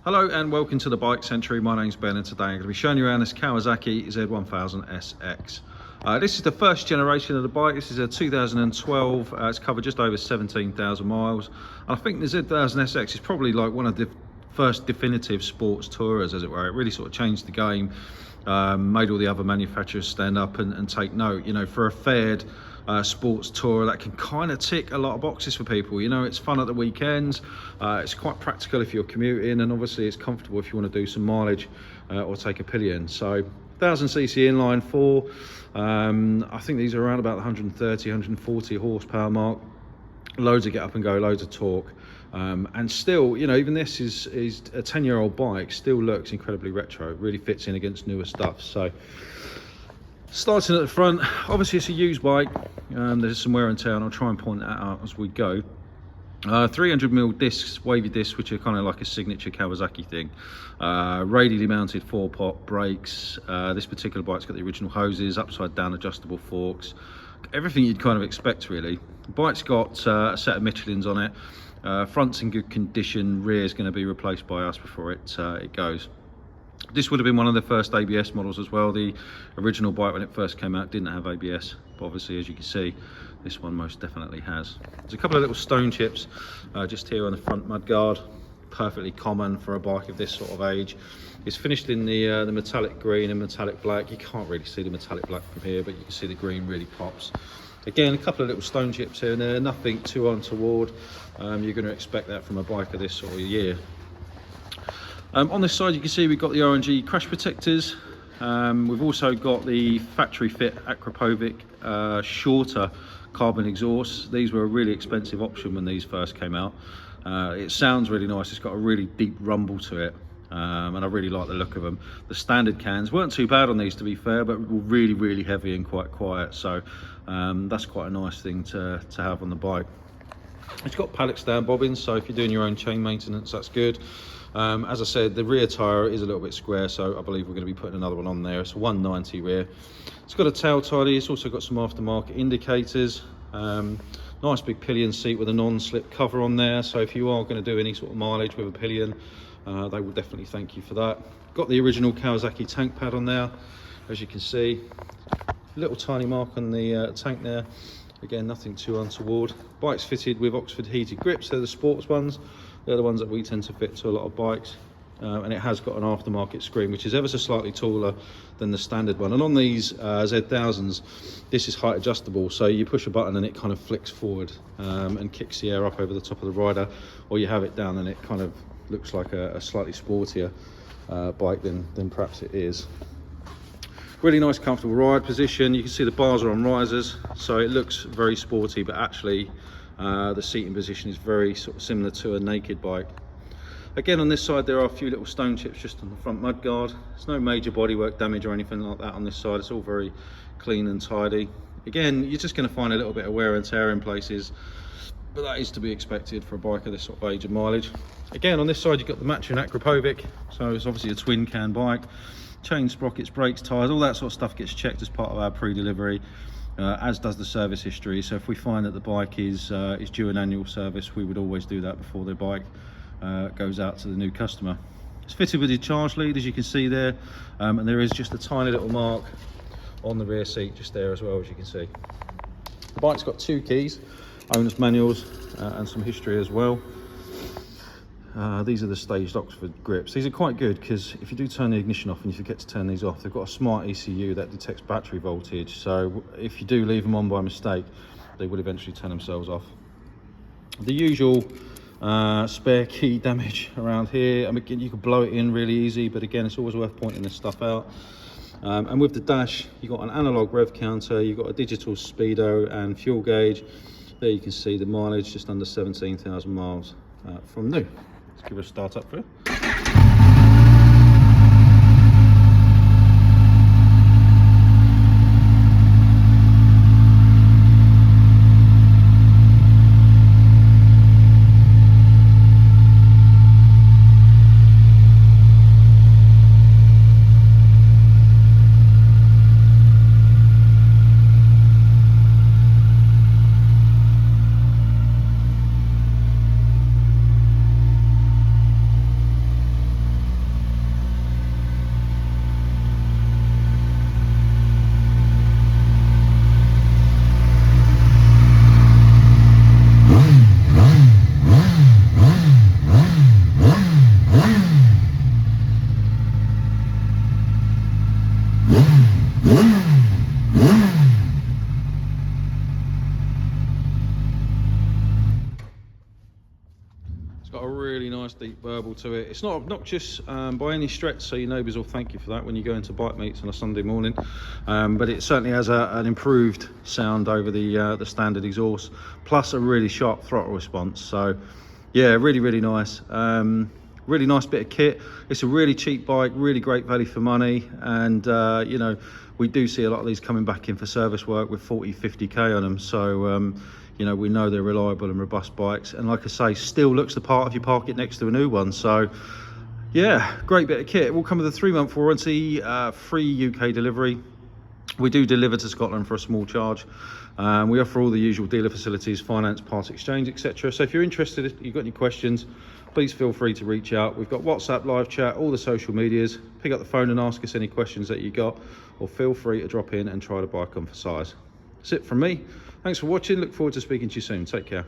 Hello and welcome to the Bike Century. My name's Ben and today I'm going to be showing you around this Kawasaki Z1000SX. This is the first generation of the bike. This is a 2012. It's covered just over 17,000 miles. And I think the Z1000SX is probably like one of the first definitive sports tourers, as it were. It really sort of changed the game, made all the other manufacturers stand up and take note. You know, for a fared sports tourer, that can kind of tick a lot of boxes for people. You know, it's fun at the weekends, it's quite practical if you're commuting, and obviously it's comfortable if you want to do some mileage or take a pillion. So 1000cc inline four, I think these are around about the 130 140 horsepower mark. Loads of get up and go, loads of torque, and still, you know, even this is a 10-year-old bike, still looks incredibly retro. It really fits in against newer stuff. So starting at the front, obviously it's a used bike. There's some wear and tear, and I'll try and point that out as we go. 300mm discs, wavy discs, which are kind of like a signature Kawasaki thing. Radially mounted 4-pot brakes. This particular bike's got the original hoses, upside down adjustable forks. Everything you'd kind of expect, really. The bike's got a set of Michelins on it. Front's in good condition. Rear's going to be replaced by us before it goes. This would have been one of the first ABS models as well. The original bike, when it first came out, didn't have ABS, but obviously, as you can see, this one most definitely has. There's a couple of little stone chips just here on the front mudguard. Perfectly common for a bike of this sort of age. It's finished in the metallic green and metallic black. You can't really see the metallic black from here, but you can see the green really pops. Again, a couple of little stone chips here and there, nothing too untoward. You're going to expect that from a bike of this sort of year. On this side, you can see we've got the RNG crash protectors. We've also got the factory fit Akrapovic shorter carbon exhausts. These were a really expensive option when these first came out. It sounds really nice. It's got a really deep rumble to it, and I really like the look of them. The standard cans weren't too bad on these, to be fair, but were really, really heavy and quite quiet. So that's quite a nice thing to have on the bike. It's got pallet stand bobbins, so if you're doing your own chain maintenance, that's good. As I said, the rear tyre is a little bit square, so I believe we're going to be putting another one on there. It's a 190 rear. It's got a tail tidy. It's also got some aftermarket indicators. Nice big pillion seat with a non-slip cover on there, so if you are going to do any sort of mileage with a pillion, they will definitely thank you for that. Got the original Kawasaki tank pad on there, as you can see. Little tiny mark on the tank there. Again, nothing too untoward. Bike's fitted with Oxford heated grips. They're the sports ones. They're the ones that we tend to fit to a lot of bikes. And it has got an aftermarket screen, which is ever so slightly taller than the standard one. And on these Z1000s, this is height adjustable. So you push a button and it kind of flicks forward and kicks the air up over the top of the rider, or you have it down and it kind of looks like a slightly sportier bike than perhaps it is. Really nice, comfortable ride position. You can see the bars are on risers, so it looks very sporty, but actually the seating position is very sort of similar to a naked bike. Again, on this side, there are a few little stone chips just on the front mudguard. There's no major bodywork damage or anything like that on this side. It's all very clean and tidy. Again, you're just going to find a little bit of wear and tear in places, but that is to be expected for a bike of this sort of age and mileage. Again, on this side, you've got the matching Akrapovic, so it's obviously a twin can bike. Chain, sprockets, brakes, tyres, all that sort of stuff gets checked as part of our pre-delivery, as does the service history. So if we find that the bike is due an annual service, we would always do that before the bike goes out to the new customer. It's fitted with your charge lead, as you can see there, and there is just a tiny little mark on the rear seat just there as well, as you can see. The bike's got 2 keys, owner's manuals, and some history as well. These are the staged Oxford grips. These are quite good because if you do turn the ignition off and you forget to turn these off, they've got a smart ECU that detects battery voltage. So if you do leave them on by mistake, they will eventually turn themselves off. The usual spare key damage around here. I mean, you could blow it in really easy, but again, it's always worth pointing this stuff out. And with the dash, you've got an analog rev counter, you've got a digital speedo and fuel gauge. There you can see the mileage, just under 17,000 miles from new. Let's give it a start up for you. really nice deep burble to it. It's not obnoxious by any stretch, so your neighbours will thank you for that when you go into bike meets on a Sunday morning. But it certainly has an improved sound over the standard exhaust, plus a really sharp throttle response. So yeah, really nice. Really nice bit of kit. It's a really cheap bike, really great value for money, and you know, we do see a lot of these coming back in for service work with 40-50k on them. So you know, we know they're reliable and robust bikes, and like I say, still looks the part if you park it next to a new one. So yeah, great bit of kit. It will come with a 3-month warranty, free UK delivery. We do deliver to Scotland for a small charge. We offer all the usual dealer facilities, finance, part exchange, etc. So if you're interested, if you've got any questions, please feel free to reach out. We've got WhatsApp, live chat, all the social medias. Pick up the phone and ask us any questions that you got, or feel free to drop in and try the bike on for size. That's it from me. Thanks for watching. Look forward to speaking to you soon. Take care.